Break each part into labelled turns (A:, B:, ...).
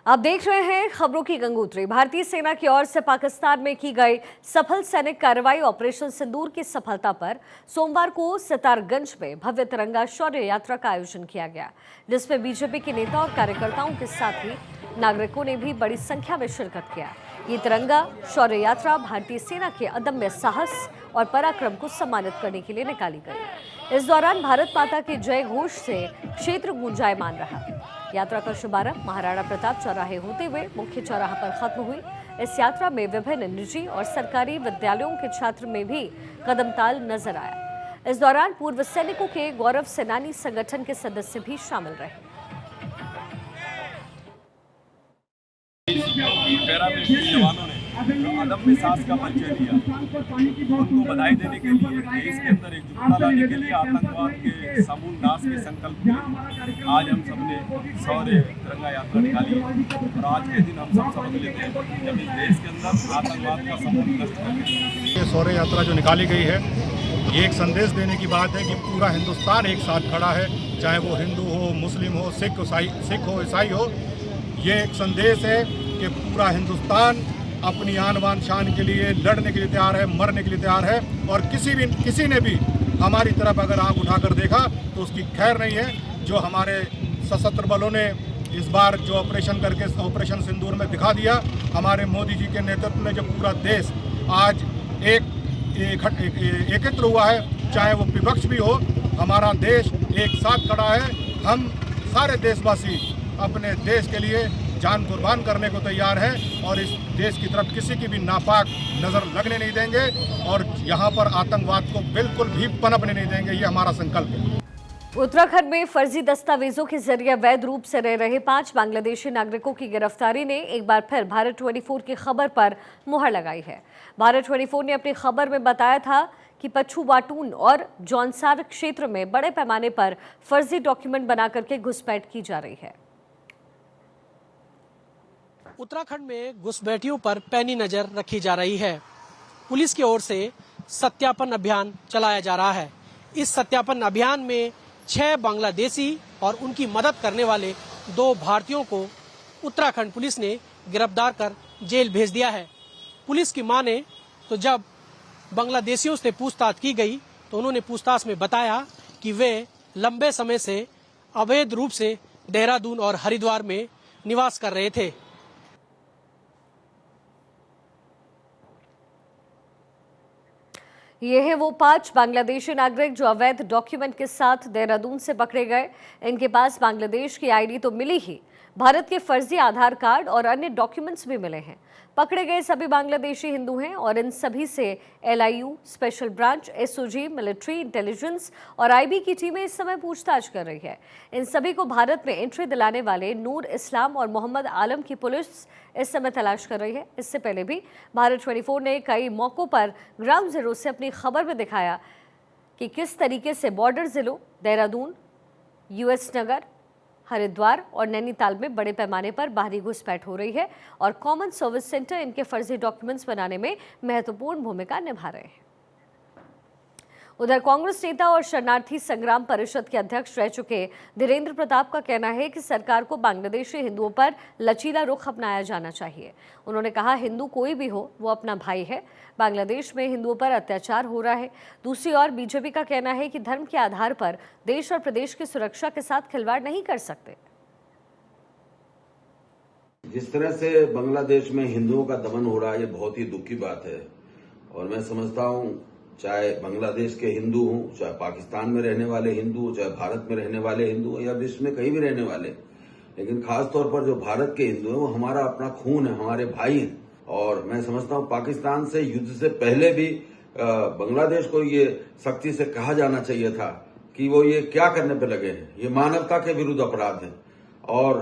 A: आप देख रहे हैं खबरों की गंगोत्री। भारतीय सेना की ओर से पाकिस्तान में की गई सफल सैनिक कार्रवाई ऑपरेशन सिंदूर की सफलता पर सोमवार को सितारगंज में भव्य तिरंगा शौर्य यात्रा का आयोजन किया गया, जिसमें बीजेपी के नेता और कार्यकर्ताओं के साथ ही नागरिकों ने भी बड़ी संख्या में शिरकत किया। ये तिरंगा शौर्य यात्रा भारतीय सेना के अदम्य साहस और पराक्रम को सम्मानित करने के लिए निकाली गई। इस दौरान भारत माता के जय घोष से क्षेत्र गूंजायमान रहा। यात्रा का शुभारंभ महाराणा प्रताप चौराहे होते हुए मुख्य चौराहा पर खत्म हुई। इस यात्रा में विभिन्न निजी और सरकारी विद्यालयों के छात्र में भी कदमताल नजर आया। इस दौरान पूर्व सैनिकों के गौरव सेनानी संगठन के सदस्य भी शामिल रहे।
B: पैरामिलिट्री जवानों ने अदम्य साहस का परिचय दिया, उनको बधाई देने के लिए, देश के अंदर एकजुटता लाने के लिए, आतंकवाद के समूल नाश के संकल्प में आज हम सबने शौर्य तिरंगा यात्रा निकाली है। और आज के दिन हम सब समझ लेते हैं जब इस देश के अंदर आतंकवाद का समूल नष्ट कर
C: ये शौर्य यात्रा जो निकाली गई है, ये एक संदेश देने की बात है कि पूरा हिंदुस्तान एक साथ खड़ा है, चाहे वो हिंदू हो, मुस्लिम हो, सिख हो, ईसाई हो। ये एक संदेश है कि पूरा हिंदुस्तान अपनी आन बान शान के लिए लड़ने के लिए तैयार है, मरने के लिए तैयार है। और किसी ने भी हमारी तरफ अगर आंख उठाकर देखा तो उसकी खैर नहीं है। जो हमारे सशस्त्र बलों ने इस बार जो ऑपरेशन करके ऑपरेशन सिंदूर में दिखा दिया, हमारे मोदी जी के नेतृत्व में जो पूरा देश आज एकत्र हुआ है, चाहे वो विपक्ष भी हो, हमारा देश एक साथ खड़ा है। हम सारे देशवासी अपने देश के लिए जान कुर्बान करने को तैयार है और इस देश की तरफ किसी की भी नापाक नज़र लगने नहीं देंगे और यहाँ पर आतंकवाद को बिल्कुल भी पनपने नहीं देंगे। ये हमारा संकल्प है।
A: उत्तराखंड में फर्जी दस्तावेजों के जरिए अवैध रूप से रह रहे 5 बांग्लादेशी नागरिकों की गिरफ्तारी ने एक बार फिर भारत 24 की खबर पर मुहर लगाई है। भारत 24 ने अपनी खबर में बताया था कि पच्छू वाटून और जौनसार क्षेत्र में बड़े पैमाने पर फर्जी डॉक्यूमेंट बना करके घुसपैठ की जा रही है।
D: उत्तराखंड में घुसपैठियों पर पैनी नजर रखी जा रही है। पुलिस की ओर से सत्यापन अभियान चलाया जा रहा है। इस सत्यापन अभियान में 6 बांग्लादेशी और उनकी मदद करने वाले 2 भारतीयों को उत्तराखंड पुलिस ने गिरफ्तार कर जेल भेज दिया है। पुलिस की माने तो जब बांग्लादेशियों से पूछताछ की गई तो उन्होंने पूछताछ में बताया कि वे लंबे समय से अवैध रूप से देहरादून और हरिद्वार में निवास कर रहे थे।
A: ये है वो 5 बांग्लादेशी नागरिक जो अवैध डॉक्यूमेंट के साथ देहरादून से पकड़े गए। इनके पास बांग्लादेश की आईडी तो मिली ही, भारत के फर्जी आधार कार्ड और अन्य डॉक्यूमेंट्स भी मिले हैं। पकड़े गए सभी बांग्लादेशी हिंदू हैं और इन सभी से LIU, special branch, SOG, military intelligence और IB की टीमें इस समय पूछताछ कर रही है। इन सभी को भारत में एंट्री दिलाने वाले नूर इस्लाम और मोहम्मद आलम की पुलिस इस समय तलाश कर रही है। इससे पहले भी भारत 24 ने कई मौकों पर ग्राउंड जीरो से अपनी खबर में दिखाया कि किस तरीके से बॉर्डर जिलों देहरादून, US नगर, हरिद्वार और नैनीताल में बड़े पैमाने पर बाहरी घुसपैठ हो रही है और कॉमन सर्विस सेंटर इनके फर्जी डॉक्यूमेंट्स बनाने में महत्वपूर्ण भूमिका निभा रहे हैं। उधर कांग्रेस नेता और शरणार्थी संग्राम परिषद के अध्यक्ष रह चुके धीरेन्द्र प्रताप का कहना है कि सरकार को बांग्लादेशी हिंदुओं पर लचीला रुख अपनाया जाना चाहिए। उन्होंने कहा, हिंदू कोई भी हो वो अपना भाई है। बांग्लादेश में हिंदुओं पर अत्याचार हो रहा है। दूसरी ओर बीजेपी का कहना है कि धर्म के आधार पर देश और प्रदेश की सुरक्षा के साथ खिलवाड़ नहीं कर सकते।
E: जिस तरह से बांग्लादेश में हिंदुओं का दमन हो रहा है, ये बहुत ही दुख की बात है। और मैं समझता हूं, चाहे बांग्लादेश के हिंदू हों, चाहे पाकिस्तान में रहने वाले हिंदू, चाहे भारत में रहने वाले हिंदू या विश्व में कहीं भी रहने वाले, लेकिन खास तौर पर जो भारत के हिंदू हैं वो हमारा अपना खून है, हमारे भाई हैं। और मैं समझता हूं पाकिस्तान से युद्ध से पहले भी बांग्लादेश को ये सख्ती से कहा जाना चाहिए था कि वो ये क्या करने पर लगे हैं। ये मानवता के विरुद्ध अपराध है। और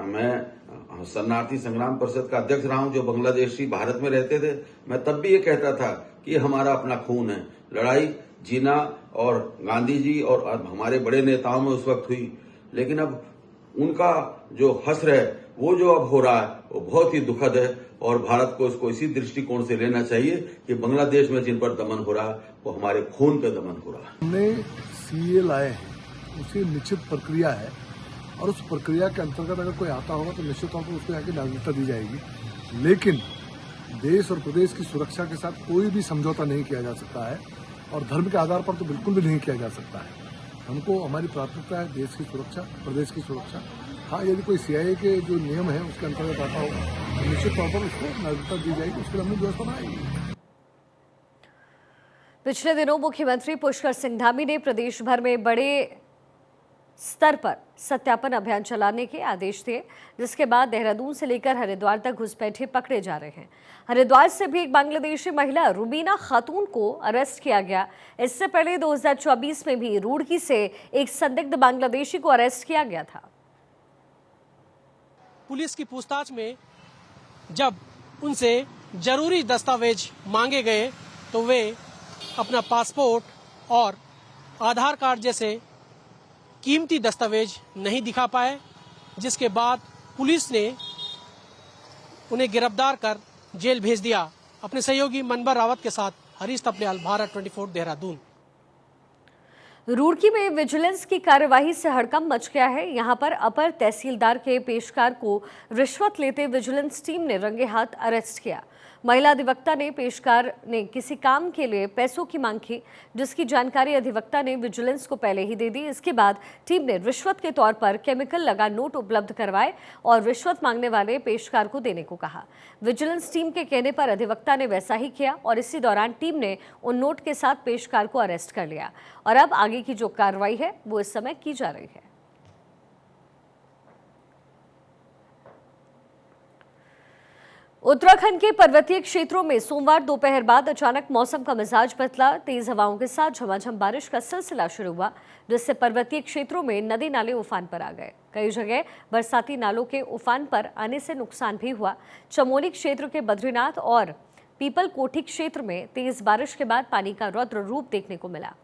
E: मैं शरणार्थी संग्राम परिषद का अध्यक्ष रहा हूं, जो बांग्लादेशी भारत में रहते थे। मैं तब भी ये कहता था कि हमारा अपना खून है। लड़ाई जीना और गांधी जी और हमारे बड़े नेताओं में उस वक्त हुई, लेकिन अब उनका जो हश्र है वो जो अब हो रहा है वो बहुत ही दुखद है। और भारत को इसको इसी दृष्टिकोण से लेना चाहिए कि बांग्लादेश में जिन पर दमन हो रहा है वो हमारे खून पे दमन हो रहा है।
F: हमने CA लाए हैं, उसकी निश्चित प्रक्रिया है और उस प्रक्रिया के अंतर्गत अगर कोई आता होगा तो निश्चित तौर पर उसको यहाँ की नागरिकता दी जाएगी। लेकिन देश और प्रदेश की सुरक्षा के साथ कोई भी समझौता नहीं किया जा सकता है और धर्म के आधार पर तो बिल्कुल भी नहीं किया जा सकता है। हमको हमारी प्राथमिकता है देश की सुरक्षा, प्रदेश की सुरक्षा। हाँ, यदि कोई सीआईए के जो नियम है उसके अंतर्गत आता होगा तो निश्चित तौर पर उसको नागरिकता दी जाएगी, उसके लिए हमने व्यवस्था बनाएगी।
A: पिछले दिनों मुख्यमंत्री पुष्कर सिंह धामी ने प्रदेश भर में बड़े स्तर पर सत्यापन अभियान चलाने के आदेश दिए, जिसके बाद देहरादून से लेकर हरिद्वार तक घुसपैठे पकड़े जा रहे हैं। हरिद्वार से भी एक बांग्लादेशी महिला रुबीना खातून को अरेस्ट किया गया। इससे पहले 2024 में भी रुड़की से एक संदिग्ध बांग्लादेशी को अरेस्ट किया गया था।
D: पुलिस की पूछताछ में जब उनसे जरूरी दस्तावेज मांगे गए तो वे अपना पासपोर्ट और आधार कार्ड जैसे कीमती दस्तावेज नहीं दिखा पाए, जिसके बाद पुलिस ने उन्हें गिरफ्तार कर जेल भेज दिया। अपने सहयोगी मनबर रावत के साथ हरीश तपलियाल, भारत 24 देहरादून।
A: रुड़की में विजिलेंस की कार्यवाही से हड़कंप मच गया है। यहां पर अपर तहसीलदार के पेशकार को रिश्वत लेते विजिलेंस टीम ने रंगे हाथ अरेस्ट किया। महिला अधिवक्ता ने पेशकार ने किसी काम के लिए पैसों की मांग की, जिसकी जानकारी अधिवक्ता ने विजिलेंस को पहले ही दे दी। इसके बाद टीम ने रिश्वत के तौर पर केमिकल लगा नोट उपलब्ध करवाए और रिश्वत मांगने वाले पेशकार को देने को कहा। विजिलेंस टीम के कहने पर अधिवक्ता ने वैसा ही किया और इसी दौरान टीम ने उन नोट के साथ पेशकार को अरेस्ट कर लिया और अब आगे की जो कार्रवाई है वो इस समय की जा रही है। उत्तराखंड के पर्वतीय क्षेत्रों में सोमवार दोपहर बाद अचानक मौसम का मिजाज बदला। तेज हवाओं के साथ झमाझम बारिश का सिलसिला शुरू हुआ, जिससे पर्वतीय क्षेत्रों में नदी नाले उफान पर आ गए। कई जगह बरसाती नालों के उफान पर आने से नुकसान भी हुआ। चमोली क्षेत्र के बद्रीनाथ और पीपल कोठी क्षेत्र में तेज बारिश के बाद पानी का रौद्र रूप देखने को मिला।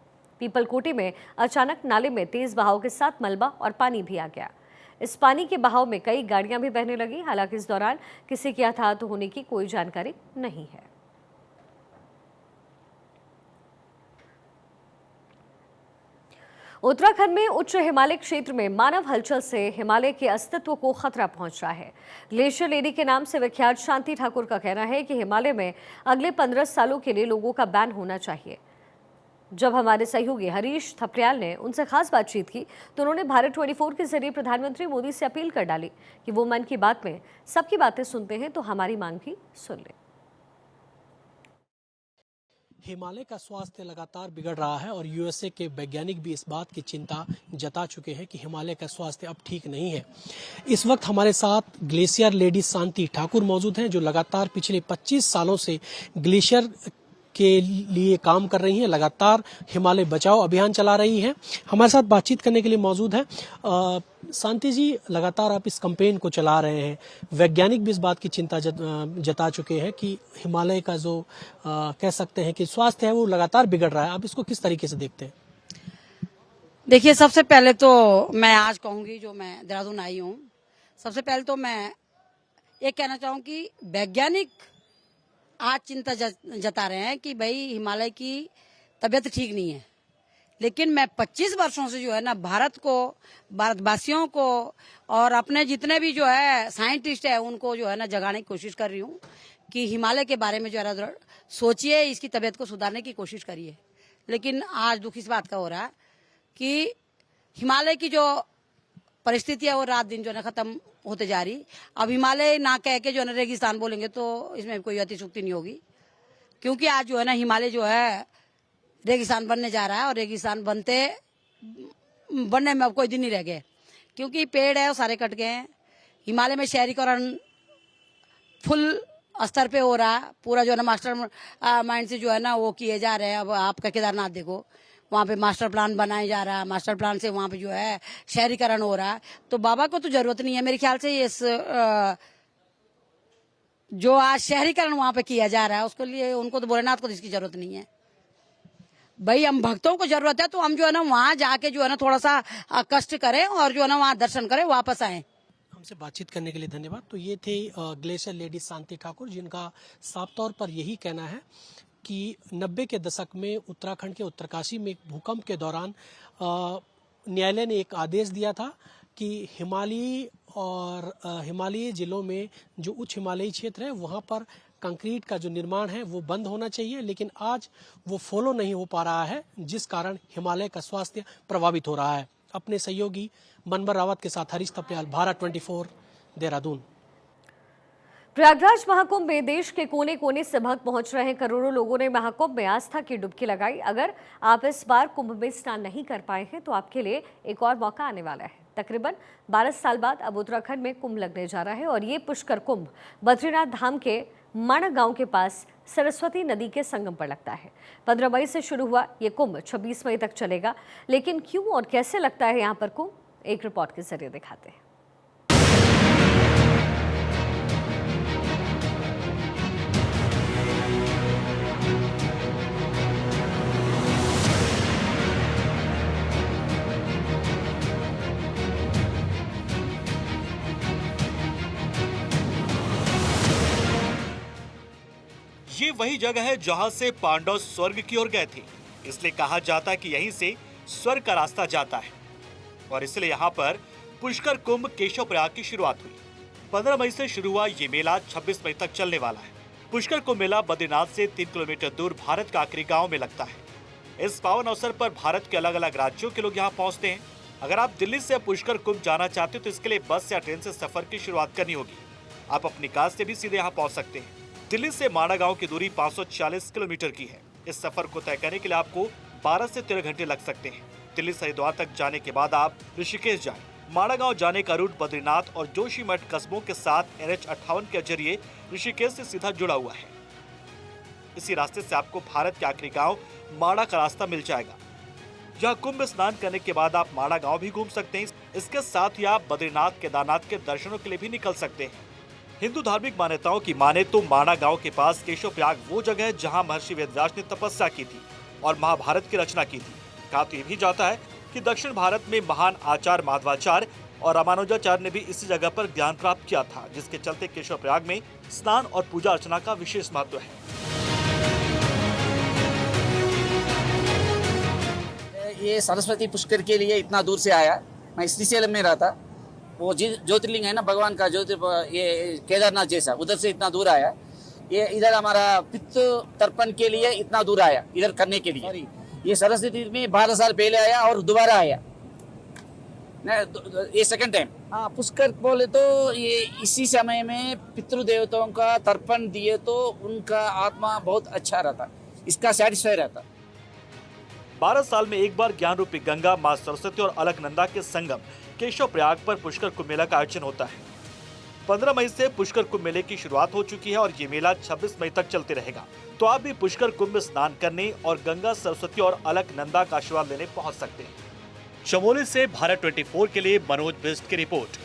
A: पीपल कोठी में अचानक नाले में तेज बहाव के साथ मलबा और पानी भी आ गया। इस पानी के बहाव में कई गाड़ियां भी बहने लगी। हालांकि इस दौरान किसी के हताहत होने की कोई जानकारी नहीं है। उत्तराखंड में उच्च हिमालय क्षेत्र में मानव हलचल से हिमालय के अस्तित्व को खतरा पहुंच रहा है। ग्लेशियर लेडी के नाम से विख्यात शांति ठाकुर का कहना है कि हिमालय में अगले 15 सालों के लिए लोगों का बैन होना चाहिए। जब हमारे सहयोगी हरीश थपलियाल ने उनसे खास बातचीत की तो उन्होंने भारत 24 के जरिए प्रधानमंत्री मोदी से अपील कर डाली कि वो मन की बात में सबकी बातें सुनते हैं तो हमारी मांग भी सुन ले।
D: हिमालय का स्वास्थ्य लगातार बिगड़ रहा है और यूएसए के वैज्ञानिक भी इस बात की चिंता जता चुके हैं कि हिमालय का स्वास्थ्य अब ठीक नहीं है। इस वक्त हमारे साथ ग्लेशियर लेडी शांति ठाकुर मौजूद हैं, जो लगातार पिछले 25 सालों से ग्लेशियर के लिए काम कर रही हैं, लगातार हिमालय बचाओ अभियान चला रही हैं। हमारे साथ बातचीत करने के लिए मौजूद हैं। शांति जी, लगातार आप इस कैंपेन को चला रहे हैं, वैज्ञानिक भी इस बात की चिंता जता चुके हैं कि हिमालय का जो कह सकते हैं कि स्वास्थ्य है वो लगातार बिगड़ रहा है। आप इसको किस तरीके से देखते हैं?
G: देखिए, सबसे पहले तो मैं आज कहूंगी, जो मैं देहरादून आई हूँ, सबसे पहले तो मैं ये कहना चाहूँ कि वैज्ञानिक आज चिंता जता रहे हैं कि भाई हिमालय की तबीयत ठीक नहीं है, लेकिन मैं 25 वर्षों से जो है ना भारत को, भारतवासियों को और अपने जितने भी जो है साइंटिस्ट है उनको जो है ना जगाने की कोशिश कर रही हूँ कि हिमालय के बारे में जो है सोचिए, इसकी तबीयत को सुधारने की कोशिश करिए। लेकिन आज दुख इस बात का हो रहा है कि हिमालय की जो परिस्थिति है वो रात दिन जो है खत्म होते जा रही। अब हिमालय ना कह के जो है ना रेगिस्तान बोलेंगे तो इसमें कोई अतिशयोक्ति नहीं होगी, क्योंकि आज जो है ना हिमालय जो है रेगिस्तान बनने जा रहा है और रेगिस्तान बनने में अब कोई दिन नहीं रह गए, क्योंकि पेड़ है वो सारे कट गए हैं। हिमालय में शहरीकरण फुल स्तर पे हो रहा है, पूरा जो है ना मास्टर माइंड से जो है ना वो किए जा रहे हैं। अब आपका केदारनाथ देखो, वहाँ पे मास्टर प्लान बनाया जा रहा है, मास्टर प्लान से वहाँ पे जो है शहरीकरण हो रहा है। तो बाबा को तो जरूरत नहीं है मेरे ख्याल से, इस जो आज शहरीकरण वहाँ पे किया जा रहा है उसके लिए उनको तो भोलेनाथ को इसकी जरूरत नहीं है। भाई हम भक्तों को जरूरत है तो हम जो है ना वहाँ जाके जो है ना थोड़ा सा कष्ट करें और जो है ना वहाँ दर्शन करें, वापस आए।
D: हमसे बातचीत करने के लिए धन्यवाद। तो ये थे ग्लेशियर लेडी शांति ठाकुर, जिनका साफ तौर पर यही कहना है कि 90 के दशक में उत्तराखंड के उत्तरकाशी में एक भूकंप के दौरान न्यायालय ने एक आदेश दिया था कि हिमालयी जिलों में जो उच्च हिमालयी क्षेत्र है वहाँ पर कंक्रीट का जो निर्माण है वो बंद होना चाहिए, लेकिन आज वो फॉलो नहीं हो पा रहा है, जिस कारण हिमालय का स्वास्थ्य प्रभावित हो रहा है। अपने सहयोगी मनबर रावत के साथ हरीश थपलियाल, भारत 24, देहरादून।
A: प्रयागराज महाकुंभ में देश के कोने कोने से भक्त पहुंच रहे हैं। करोड़ों लोगों ने महाकुंभ में आस्था की डुबकी लगाई। अगर आप इस बार कुंभ में स्नान नहीं कर पाए हैं तो आपके लिए एक और मौका आने वाला है। तकरीबन 12 साल बाद अब उत्तराखंड में कुंभ लगने जा रहा है और ये पुष्कर कुंभ बद्रीनाथ धाम के माणक गांव के पास सरस्वती नदी के संगम पर लगता है। 15 मई से शुरू हुआ ये कुंभ 26 मई तक चलेगा। लेकिन क्यों और कैसे लगता है यहाँ पर कुंभ, एक रिपोर्ट के जरिए दिखाते हैं।
H: ये वही जगह है जहां से पांडव स्वर्ग की ओर गए थे। इसलिए कहा जाता है कि यहीं से स्वर्ग का रास्ता जाता है और इसलिए यहाँ पर पुष्कर कुंभ केशव प्रयाग की शुरुआत हुई। 15 मई से शुरू हुआ ये मेला 26 मई तक चलने वाला है। पुष्कर कुंभ मेला बद्रीनाथ से 3 किलोमीटर दूर भारत का आखिरी गाँव में लगता है। इस पावन अवसर पर भारत के अलग अलग राज्यों के लोग यहाँ पहुँचते हैं। अगर आप दिल्ली से पुष्कर कुंभ जाना चाहते हो तो इसके लिए बस या ट्रेन से सफर की शुरुआत करनी होगी। आप अपनी कार से भी सीधे यहाँ पहुँच सकते हैं। दिल्ली से माणक गांव की दूरी 540 किलोमीटर की है। इस सफर को तय करने के लिए आपको 12 से 13 घंटे लग सकते हैं। दिल्ली से हरिद्वार तक जाने के बाद आप ऋषिकेश जाएं। माणक गांव जाने का रूट बद्रीनाथ और जोशीमठ कस्बों के साथ NH58 के जरिए ऋषिकेश से सीधा जुड़ा हुआ है। इसी रास्ते से आपको भारत के आखिरी गांव माणा का रास्ता मिल जाएगा। यहाँ कुंभ स्नान करने के बाद आप माणा गांव भी घूम सकते हैं। इसके साथ ही आप बद्रीनाथ केदारनाथ के दर्शनों के लिए भी निकल सकते हैं। हिंदू धार्मिक मान्यताओं की माने तो माणा गांव के पास केशव प्रयाग वो जगह है जहां महर्षि वेदव्यास ने तपस्या की थी और महाभारत की रचना की थी। कहा तो ये भी जाता है कि दक्षिण भारत में महान आचार्य माधवाचार्य और रामानुजाचार्य ने भी इसी जगह पर ज्ञान प्राप्त किया था, जिसके चलते केशव प्रयाग में स्नान और पूजा अर्चना का विशेष महत्व है।
I: ये सरस्वती पुष्कर के लिए इतना दूर से आया। मैं श्रीशैलम में रहता, वो ज्योतिर्लिंग है ना भगवान का, ये केदारनाथ जैसा, उधर से इतना दूर आया। ये इधर हमारा पितृ तर्पण के लिए इतना दूर आया, इधर करने के लिए। ये सरस्वती में 12 साल पहले आया और दोबारा आया, ये सेकंड टाइम। हाँ, पुष्कर बोले तो ये इसी समय में पितृदेवताओं का तर्पण दिए तो उनका आत्मा बहुत अच्छा रहता, इसका सेटिस्फाई रहता।
H: 12 साल में एक बार ज्ञान रूपी गंगा, मां सरस्वती और अलकनंदा के संगम केशव प्रयाग पर पुष्कर कुंभ मेला का आयोजन होता है। 15 मई से पुष्कर कुंभ मेले की शुरुआत हो चुकी है और ये मेला 26 मई तक चलते रहेगा। तो आप भी पुष्कर कुंभ में स्नान करने और गंगा, सरस्वती और अलकनंदा का आशीर्वाद लेने पहुंच सकते हैं। चमोली से भारत 24 के लिए मनोज बिष्ट की रिपोर्ट।